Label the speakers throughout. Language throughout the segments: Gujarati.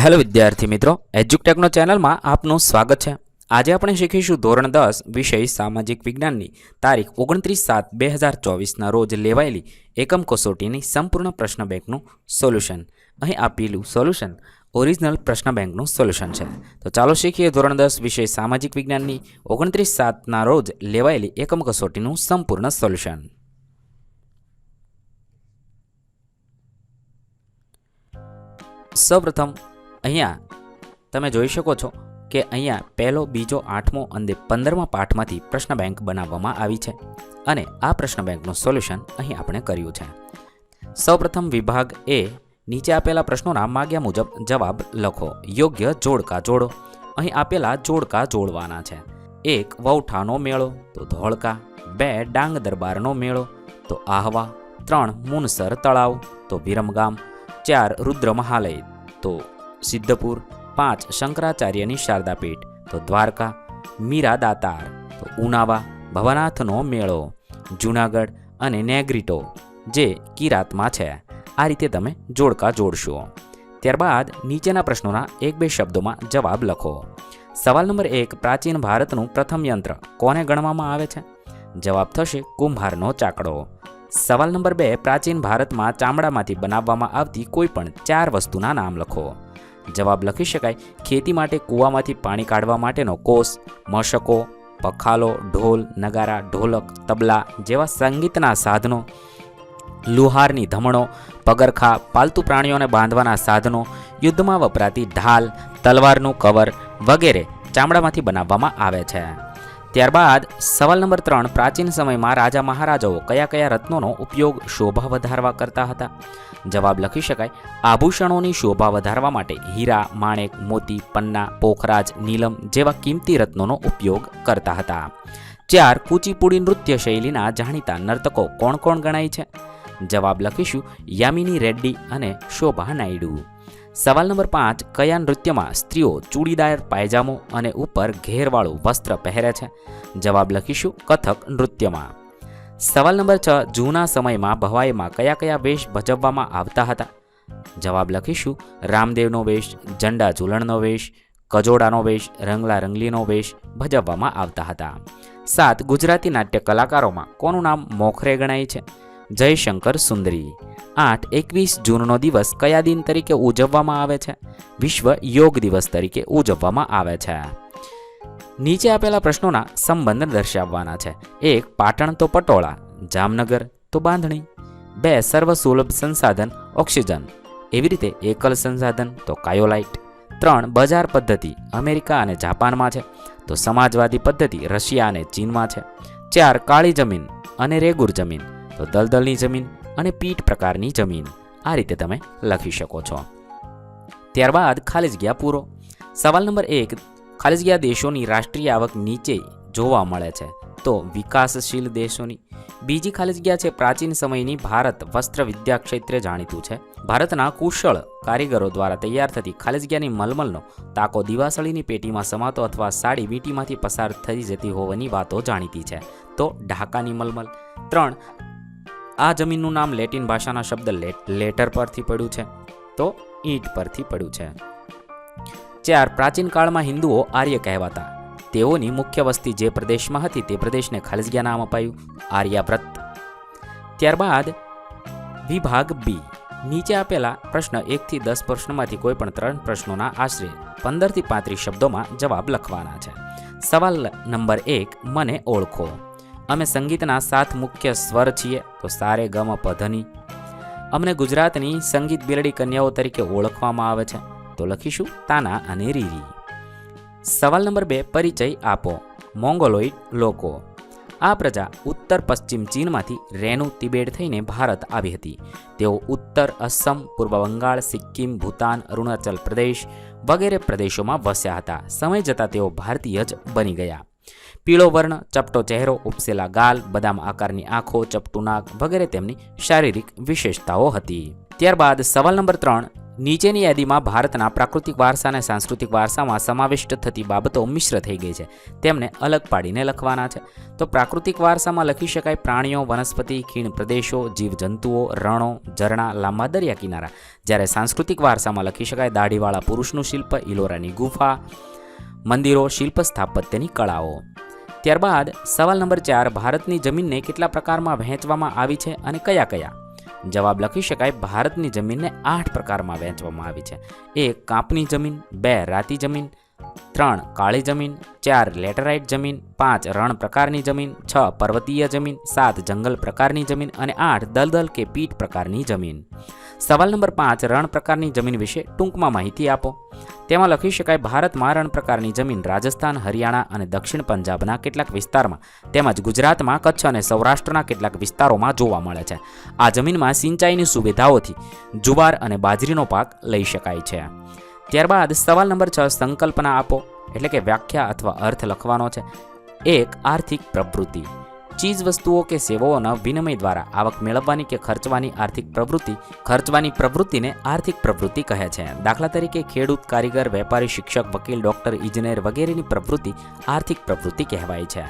Speaker 1: हेलो विद्यार्थी मित्रों, एज्युकटेकनो चैनल में आपનું स्वागत है। आज આપણે શીખીશું ધોરણ 10 વિષય સામાજિક વિજ્ઞાનની તારીખ 29/7/2024 રોજ લેવાયેલી એકમ કસોટીની સંપૂર્ણ પ્રશ્ન બેંકનું સોલ્યુશન। અહીં આપેલું સોલ્યુશન ઓરિજિનલ પ્રશ્ન બેંકનું સોલ્યુશન છે। તો ચાલો શીખીએ ધોરણ 10 વિષય સામાજિક વિજ્ઞાનની 29/7 રોજ લેવાયેલી એકમ કસોટીનું સંપૂર્ણ સોલ્યુશન। સૌપ્રથમ અહીંયા તમે જોઈ શકો છો કે અહીંયા પહેલો, બીજો, 8મો અને 15મા પાઠમાંથી પ્રશ્ન બેંક બનાવવામાં આવી છે અને આ પ્રશ્ન બેંકનું સોલ્યુશન અહીં આપણે કર્યું છે। સૌપ્રથમ વિભાગ એ, નીચે આપેલા પ્રશ્નોના માગ્યા મુજબ જવાબ લખો। યોગ્ય જોડકા જોડો। અહીં આપેલા જોડકા જોડવાના છે। 1 વૌઠાનો મેળો તો ધોળકા, 2 ડાંગ દરબારનો મેળો તો આહવા, 3 મુનસર તળાવ તો વિરમગામ, 4 રુદ્ર મહાલય તો સિદ્ધપુર, 5 શંકરાચાર્યની શારદાપીઠ તો દ્વારકા, મીરા દાતાર તો ઉનાવા, ભવનાથનો મેળો જૂનાગઢ અને નેગ્રીટો જે કિરાતમાં છે। આ રીતે તમે જોડકા જોડશો। ત્યારબાદ નીચેના પ્રશ્નોના 1-2 શબ્દોમાં જવાબ લખો। સવાલ નંબર 1, પ્રાચીન ભારતનું પ્રથમ યંત્ર કોને ગણવામાં આવે છે? જવાબ થશે કુંભારનો ચાકડો। સવાલ નંબર 2, પ્રાચીન ભારતમાં ચામડામાંથી બનાવવામાં આવતી કોઈ પણ 4 વસ્તુના નામ લખો। જવાબ લખી શકાય, ખેતી માટે કૂવામાંથી પાણી કાઢવા માટેનો કોસ, મશકો, પખાલો, ઢોલ, નગારા, ઢોલક, તબલા જેવા સંગીતના સાધનો, લુહારની ધમણો, પગરખા, પાલતુ પ્રાણીઓને બાંધવાના સાધનો, યુદ્ધમાં વપરાતી ઢાલ, તલવારનું કવર વગેરે ચામડામાંથી બનાવવામાં આવે છે। ત્યારબાદ સવાલ નંબર 3, પ્રાચીન સમયમાં રાજા મહારાજાઓ કયા કયા રત્નોનો ઉપયોગ શોભા વધારવા કરતા હતા? જવાબ લખી શકાય, આભૂષણોની શોભા વધારવા માટે હીરા, માણેક, મોતી, પન્ના, પોખરાજ, નીલમ જેવા કિંમતી રત્નોનો ઉપયોગ કરતા હતા। 4 કુચીપુડી નૃત્ય શૈલીના જાણીતા નર્તકો કોણ કોણ ગણાય છે? જવાબ લખીશું યામિની રેડ્ડી અને શોભા નાયડુ। સવાલ નંબર 5, કયા નૃત્યમાં સ્ત્રીઓ ચૂડીદાર પાયજામો અને ઉપર ઘેરવાળું વસ્ત્ર પહેરે છે? જવાબ લખીશું કથક નૃત્યમાં। સવાલ નંબર 6, જૂના સમયમાં ભવાઈમાં કયા કયા વેશ ભજવવામાં આવતા હતા? જવાબ લખીશું રામદેવનો વેશ, ઝંડા ઝૂલણનો વેશ, કજોડાનો વેશ, રંગલા રંગલીનો વેશ ભજવવામાં આવતા હતા। 7, ગુજરાતી નાટ્ય કલાકારોમાં કોનું નામ મોખરે ગણાય છે? જયશંકર સુંદરી। 8, 21 જૂનનો દિવસ કયા દિન તરીકે ઉજવવામાં આવે છે? વિશ્વ યોગ દિવસ તરીકે ઉજવવામાં આવે છે। નીચે આપેલા પ્રશ્નોના સંબંધ દર્શાવવાના છે। 1, પાટણ તો પટોળા, જામનગર તો બાંધણી, 2, સર્વસુલભ સંસાધન ઓક્સિજન, એવી રીતે એકલ સંસાધન તો કાયોલાઇટ, 3, બજાર પદ્ધતિ અમેરિકા અને જાપાનમાં છે તો સમાજવાદી પદ્ધતિ રશિયા અને ચીનમાં છે, 4, કાળી જમીન અને રેગુર જમીન તો દલદલની જમીન અને પીઠ પ્રકારની જમીન। આ રીતે તમે લખી શકો છો। ત્યારબાદ ખાલી જગ્યા પૂરો। સવાલ નંબર 1, ખાલી જગ્યા દેશોની રાષ્ટ્રીય આવક નીચે જોવા મળે છે તો વિકાસશીલ દેશોની। બીજી ખાલી જગ્યા છે, પ્રાચીન સમયની ભારત વસ્ત્ર વિદ્યા ક્ષેત્રે જાણીતું છે। ભારતના કુશળ કારીગરો દ્વારા તૈયાર થતી ખાલી જગ્યાની મલમલનો તાકો દિવાસળીની પેટીમાં સમાતો અથવા સાડી વીંટીમાંથી પસાર થઈ જતી હોવાની વાતો જાણીતી છે તો ઢાકાની મલમલ। 3, આ જમીનનું નામ લેટિન ભાષાના શબ્દ લેટર પરથી પડ્યું છે તો ઈંટ પરથી પડ્યું છે। 4, પ્રાચીન કાળમાં હિન્દુઓ આર્ય કહેવાતા, તેઓની મુખ્ય વસ્તી જે પ્રદેશમાં હતી તે પ્રદેશને ખાલી જગ્યા નામ અપાયું આર્યાવ્રત। ત્યારબાદ વિભાગ બી, નીચે આપેલા પ્રશ્ન 1 થી 10 પ્રશ્નોમાંથી કોઈ પણ 3 પ્રશ્નોના આશરે 15 થી 35 શબ્દોમાં જવાબ લખવાના છે। સવાલ નંબર 1, મને ઓળખો। અમે સંગીતના 7 મુખ્ય સ્વર છીએ તો સારે ગમ પધની। અમને ગુજરાતની સંગીત બિરડી કન્યાઓ તરીકે ઓળખવામાં આવે છે તો લખીશું તાના અને રીરી। સવાલ નંબર 2, પરિચય આપો। મોંગોલોઇડ લોકો, આ પ્રજા ઉત્તર પશ્ચિમ ચીનમાંથી રેનુ તિબેટ થઈને ભારત આવી હતી। તેઓ ઉત્તર અસમ, પૂર્વ બંગાળ, સિક્કિમ, ભૂતાન, અરુણાચલ પ્રદેશ વગેરે પ્રદેશોમાં વસ્યા હતા। સમય જતાં તેઓ ભારતીય જ બની ગયા। પીળો વર્ણ, ચપટો ચહેરો, ઉપસેલા ગાલ, બદામ આકારની આંખો, ચપટું નાક વગેરે તેમની શારીરિક વિશેષતાઓ હતી। ત્યારબાદ સવાલ નંબર 3, નીચેની યાદીમાં ભારતના પ્રાકૃતિક વારસા અને સાંસ્કૃતિક વારસામાં સમાવિષ્ટ થતી બાબતો મિશ્ર થઈ ગઈ છે, તેમને અલગ પાડીને લખવાના છે. તો પ્રાકૃતિક વારસામાં લખી શકાય પ્રાણીઓ, વનસ્પતિ, ખીણ પ્રદેશો, જીવજંતુઓ, રણો, ઝરણા, લાંબા દરિયા કિનારા. જ્યારે સાંસ્કૃતિક વારસામાં લખી શકાય દાઢીવાળા પુરુષનું શિલ્પ, ઇલોરાની ગુફા, મંદિરો, શિલ્પ સ્થાપત્યની કળાઓ. ત્યારબાદ સવાલ નંબર 4, ભારતની જમીનને કેટલા પ્રકારમાં વહેંચવામાં આવી છે અને કયા કયા? જવાબ લખી શકાય ભારતની જમીનને 8 પ્રકારમાં વહેંચવામાં આવી છે. 1 કાંપની જમીન, 2 રાતી જમીન, 3 કાળી જમીન, 4 લેટેરાઇટ જમીન, 5 રણ પ્રકારની જમીન, 6 પર્વતીય જમીન, 7 જંગલ પ્રકારની જમીન અને 8 દલદલ કે પીટ પ્રકારની જમીન. સવાલ નંબર 5, રણ પ્રકારની જમીન વિશે ટૂંકમાં માહિતી આપો. તેમાં લખી શકાય ભારતમાં રણ પ્રકારની જમીન રાજસ્થાન, હરિયાણા અને દક્ષિણ પંજાબના કેટલાક વિસ્તારમાં તેમજ ગુજરાતમાં કચ્છ અને સૌરાષ્ટ્રના કેટલાક વિસ્તારોમાં જોવા મળે છે. આ જમીનમાં સિંચાઈની સુવિધાઓથી જુવાર અને બાજરીનો પાક લઈ શકાય છે. ત્યારબાદ સવાલ નંબર 6, સંકલ્પના આપો એટલે કે વ્યાખ્યા અથવા અર્થ લખવાનો છે. 1 આર્થિક પ્રવૃત્તિ, ચીજ વસ્તુઓ કે સેવાઓના વિનિમય દ્વારા આવક મેળવવાની કે ખર્ચવાની આર્થિક પ્રવૃત્તિ. ખર્ચવાની પ્રવૃત્તિને આર્થિક પ્રવૃત્તિ કહે છે. દાખલા તરીકે ખેડૂત, કારીગર, વેપારી, શિક્ષક, વકીલ, ડોક્ટર, ઇજનેર વગેરેની પ્રવૃત્તિ આર્થિક પ્રવૃત્તિ કહેવાય છે.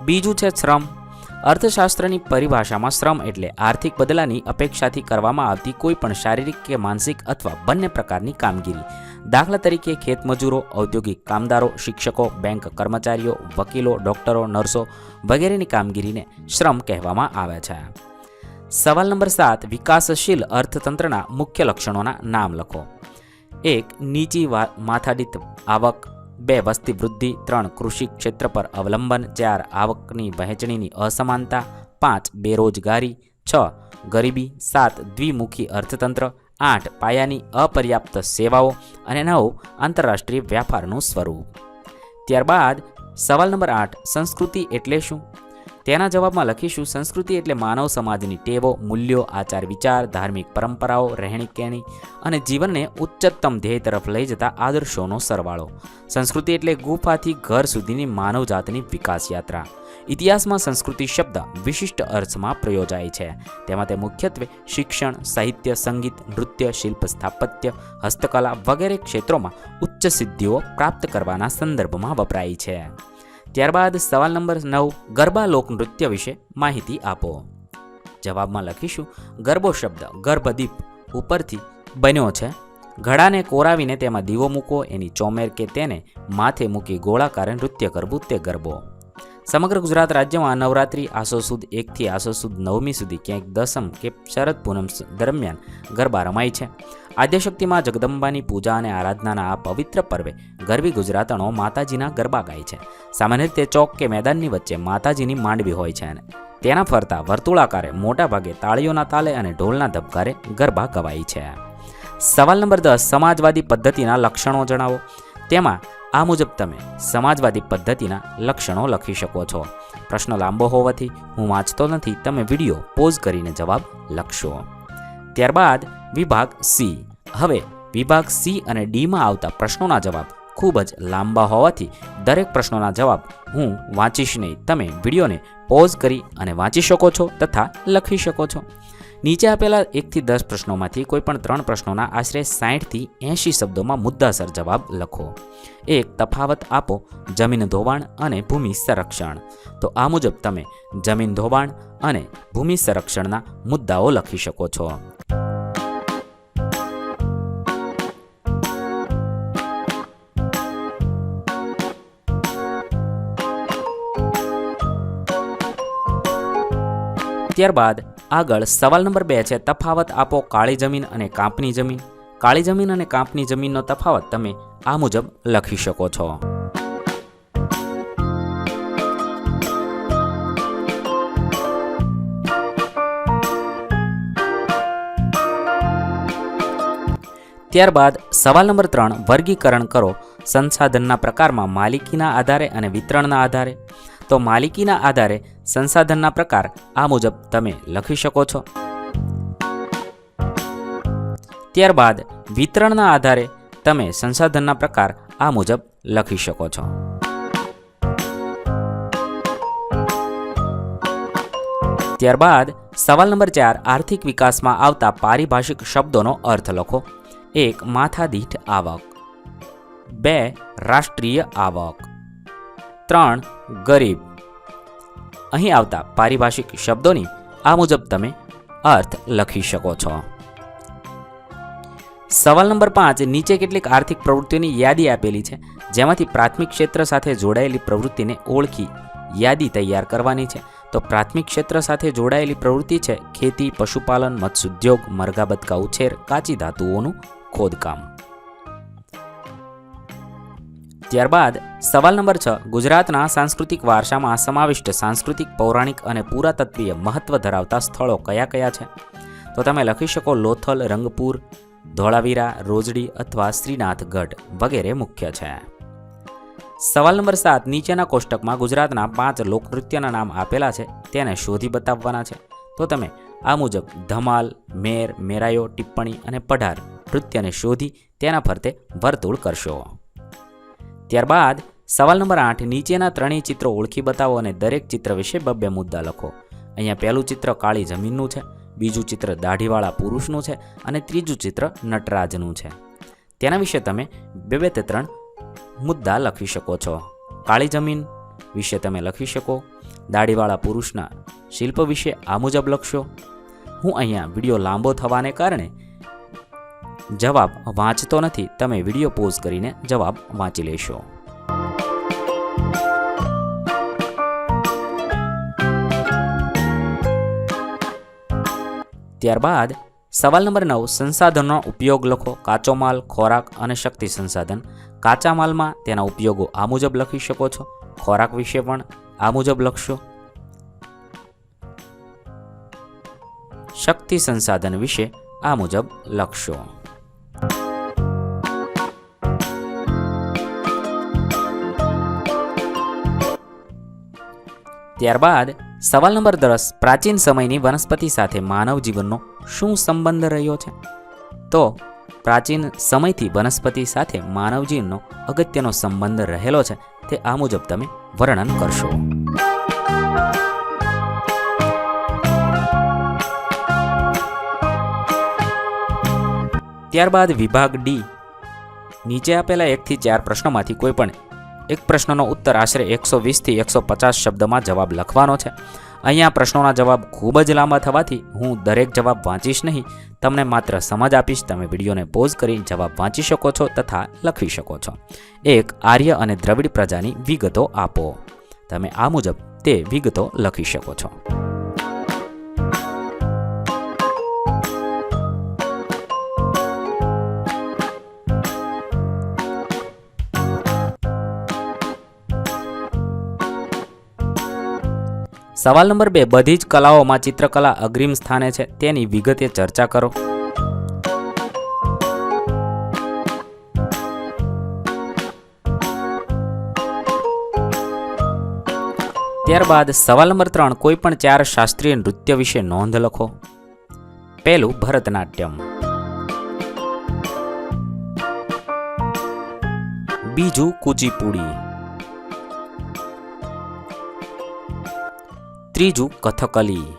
Speaker 1: બીજું છે શ્રમ. અર્થશાસ્ત્રની પરિભાષામાં શ્રમ એટલે આર્થિક બદલાની અપેક્ષાથી કરવામાં આવતી કોઈ પણ શારીરિક કે માનસિક અથવા બંને પ્રકારની કામગીરી. દાખલા તરીકે ખેતમજૂરો, ઔદ્યોગિક કામદારો, શિક્ષકો, બેંક કર્મચારીઓ, વકીલો, ડોક્ટરો, નર્સો વગેરેની કામગીરીને શ્રમ કહેવામાં આવે છે. સવાલ નંબર 7, વિકાસશીલ અર્થતંત્રના મુખ્ય લક્ષણોના નામ લખો. 1 નીચી માથાદીઠ આવક, 2 વસ્તી વૃદ્ધિ, 3 કૃષિ ક્ષેત્ર પર અવલંબન, 4 આવકની વહેંચણીની અસમાનતા, 5 બેરોજગારી, 6 ગરીબી, 7 દ્વિમુખી અર્થતંત્ર, 8 પાયાની અપર્યાપ્ત સેવાઓ અને 9 આંતરરાષ્ટ્રીય વ્યાપારનું સ્વરૂપ. ત્યારબાદ સવાલ નંબર 8, સંસ્કૃતિ એટલે શું? તેના જવાબમાં લખીશું સંસ્કૃતિ એટલે માનવ સમાજની ટેવો, મૂલ્યો, આચાર વિચાર, ધાર્મિક પરંપરાઓ, રહેણીકહેણી અને જીવનને ઉચ્ચતમ ધ્યેય તરફ લઈ જતા આદર્શોનો સરવાળો. સંસ્કૃતિ એટલે ગુફાથી ઘર સુધીની માનવજાતની વિકાસ યાત્રા. ઇતિહાસમાં સંસ્કૃતિ શબ્દ વિશિષ્ટ અર્થમાં પ્રયોજાય છે. તેમાં તે મુખ્યત્વે શિક્ષણ, સાહિત્ય, સંગીત, નૃત્ય, શિલ્પ સ્થાપત્ય, હસ્તકલા વગેરે ક્ષેત્રોમાં ઉચ્ચ સિદ્ધિઓ પ્રાપ્ત કરવાના સંદર્ભમાં વપરાય છે. ત્યારબાદ સવાલ નંબર 9, ગરબા લોકનૃત્ય વિશે માહિતી આપો. જવાબમાં લખીશું ગરબો શબ્દ ગર્ભદીપ ઉપરથી બન્યો છે. ઘડાને કોરાવીને તેમાં દીવો મૂકો, એની ચોમેર કે તેને માથે મૂકી ગોળાકારે નૃત્ય કરવું તે ગરબો. સમગ્ર ગુજરાત રાજ્યમાં નવરાત્રિ આસો સુદ 1 થી આસો સુદ 9મી સુધી ક્યાંક દસમ કે શરદ પૂનમ દરમિયાન ગરબા રમાય છે. આદ્યશક્તિમાં જગદંબાની પૂજા અને આરાધનાના આ પવિત્ર પર્વે ગરબી ગુજરાતણો માતાજીના ગરબા ગાય છે. સામાન્ય રીતે ચોક કે મેદાનની વચ્ચે માતાજીની માંડવી હોય છે અને તેના ફરતા વર્તુળાકારે મોટા ભાગે તાળીઓના તાલે અને ઢોલના ધબકારે ગરબા ગવાય છે. સવાલ નંબર 10, સમાજવાદી પદ્ધતિના લક્ષણો જણાવો. તેમાં આ મુજબ તમે સમાજવાદી પદ્ધતિના લક્ષણો લખી શકો છો. પ્રશ્ન લાંબો હોવાથી હું વાંચતો નથી, તમે વિડીયો પોઝ કરીને જવાબ લખશો. ત્યારબાદ વિભાગ સી. હવે વિભાગ સી અને ડીમાં આવતા પ્રશ્નોના જવાબ ખૂબ જ લાંબા હોવાથી દરેક પ્રશ્નોના જવાબ હું વાંચીશ નહીં. તમે વિડીયોને પોઝ કરી અને વાંચી શકો છો તથા લખી શકો છો. નીચે આપેલા 1 થી 10 પ્રશ્નોમાંથી કોઈપણ 3 પ્રશ્નોના આશરે 60 થી 80 શબ્દોમાં મુદ્દાસર જવાબ લખો. 1 તફાવત આપો જમીન ધોવાણ અને ભૂમિ સંરક્ષણ. તો આ મુજબ તમે જમીન ધોવાણ અને ભૂમિ સંરક્ષણના મુદ્દાઓ લખી શકો છો. ત્યારબાદ આગળ સવાલ નંબર 2 છે તફાવત આપો કાળી જમીન અને કાંપની જમીન. કાળી જમીન અને કાંપની જમીનનો તફાવત તમે આ મુજબ લખી શકો છો. ત્યારબાદ સવાલ નંબર 3 વર્ગીકરણ કરો સંસાધનના પ્રકારમાં માલિકીના આધારે અને વિતરણના આધારે. તો માલિકીના આધારે સંસાધનના પ્રકાર આ મુજબ તમે લખી શકો છો. ત્યારબાદ વિતરણના આધારે તમે સંસાધનના પ્રકાર આ મુજબ લખી શકો છો. ત્યારબાદ સવાલ નંબર 4 આર્થિક વિકાસમાં આવતા પારિભાષિક શબ્દોનો અર્થ લખો. 1. માથાદીઠ આવક, 2. રાષ્ટ્રીય આવક, 3. ગરીબ. અહીં આવતા પારિભાષિક શબ્દોની આ મુજબ તમે અર્થ લખી શકો છો. સવાલ નંબર 5. નીચે કેટલીક આર્થિક પ્રવૃત્તિઓની યાદી આપેલી છે, જેમાંથી પ્રાથમિક ક્ષેત્ર સાથે જોડાયેલી પ્રવૃત્તિને ઓળખી યાદી તૈયાર કરવાની છે. તો પ્રાથમિક ક્ષેત્ર સાથે જોડાયેલી પ્રવૃત્તિ છે ખેતી, પશુપાલન, મત્સ્યોદ્યોગ, મરઘા બતકા ઉછેર, કાચી ધાતુઓનું ખોદકામ. ત્યારબાદ સવાલ નંબર 6. ગુજરાતના સાંસ્કૃતિક વારસામાં સમાવિષ્ટ સાંસ્કૃતિક, પૌરાણિક અને પુરાતત્વીય મહત્વ ધરાવતા સ્થળો કયા કયા છે? તો તમે લખી શકો લોથલ, રંગપુર, ધોળાવીરા, રોજડી અથવા શ્રીનાથગઢ વગેરે મુખ્ય છે. સવાલ નંબર 7. નીચેના કોષ્ટકમાં ગુજરાતના 5 લોકનૃત્યના નામ આપેલા છે, તેને શોધી બતાવવાના છે. તો તમે આ મુજબ ધમાલ, મેર, મેરાયો, ટિપ્પણી અને પઢાર નૃત્યને શોધી તેના ફરતે વર્તુળ કરશો. ત્યારબાદ સવાલ નંબર 8. નીચેના ત્રણેય ચિત્રો ઓળખી બતાવો અને દરેક ચિત્ર વિશે 2 મુદ્દા લખો. અહીંયા પહેલું ચિત્ર કાળી જમીનનું છે, બીજું ચિત્ર દાઢીવાળા પુરુષનું છે અને ત્રીજું ચિત્ર નટરાજનું છે. તેના વિશે તમે 2-3 મુદ્દા લખી શકો છો. કાળી જમીન વિશે તમે લખી શકો, દાઢીવાળા પુરુષના શિલ્પ વિશે આ મુજબ લખશો. હું અહીંયા વિડીયો લાંબો થવાને કારણે જવાબ વાંચતો નથી, તમે વિડીયો પોઝ કરીને જવાબ વાંચી લેશો. ત્યારબાદ સવાલ નંબર 9. સંસાધનનો ઉપયોગ લખો. કાચો માલ, ખોરાક અને શક્તિ સંસાધન. કાચા માલમાં તેના ઉપયોગો આ મુજબ લખી શકો છો. ખોરાક વિશે પણ આ મુજબ લખશો. શક્તિ સંસાધન વિશે આ મુજબ લખશો. ત્યારબાદ સવાલ નંબર 10. પ્રાચીન સમયની વનસ્પતિ સાથે માનવ જીવનનો શું સંબંધ રહ્યો છે? તો પ્રાચીન સમયથી વનસ્પતિ સાથે માનવ જીવનનો અગત્યનો સંબંધ રહેલો છે, તે આ મુજબ તમે વર્ણન કરશો. ત્યારબાદ વિભાગ ડી. નીચે આપેલા 1 થી 4 પ્રશ્નોમાંથી કોઈ પણ એક પ્રશ્નનો ઉત્તર આશરે 120 થી 150 શબ્દમાં જવાબ લખવાનો છે. અહીંયા પ્રશ્નોના જવાબ ખૂબ જ લાંબા થવાથી હું દરેક જવાબ વાંચીશ નહીં, તમને માત્ર સમજ આપીશ. તમે વિડીયોને પોઝ કરીને જવાબ વાંચી શકો છો તથા લખી શકો છો. 1. આર્ય અને દ્રવિડ પ્રજાની વિગતો આપો. તમે આ મુજબ તે વિગતો લખી શકો છો. સવાલ નંબર 2. બધી જ કલાઓમાં ચિત્રકલા અગ્રીમ સ્થાને છે, તેની વિગતે ચર્ચા કરો. ત્યારબાદ સવાલ નંબર 3. કોઈ પણ 4 શાસ્ત્રીય નૃત્ય વિશે નોંધ લખો. પહેલું ભરતનાટ્યમ, બીજું કુચીપુડી, ત્રીજું કથકલી,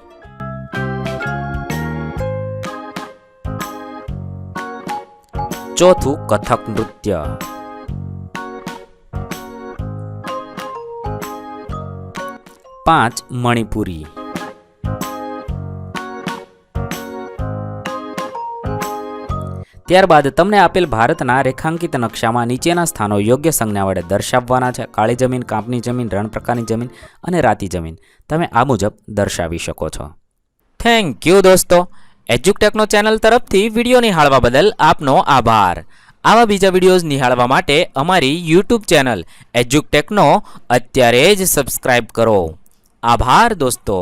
Speaker 1: ચોથું કથક નૃત્ય, પાંચ મણિપુરી. ત્યારબાદ તમને આપેલ ભારતના રેખાંકિત નકશામાં નીચેના સ્થાનો યોગ્ય સંજ્ઞા વડે દર્શાવવાના છે. કાળી જમીન, કાંપની જમીન, રણ પ્રકારની જમીન અને રાતી જમીન તમે આ મુજબ દર્શાવી શકો છો. થેન્ક યુ દોસ્તો. એજ્યુકટેકનો ચેનલ તરફથી વિડીયો નિહાળવા બદલ આપનો આભાર. આવા બીજા વિડીયોઝ નિહાળવા માટે અમારી યુટ્યુબ ચેનલ એજ્યુકટેકનો અત્યારે જ સબસ્ક્રાઇબ કરો. આભાર દોસ્તો.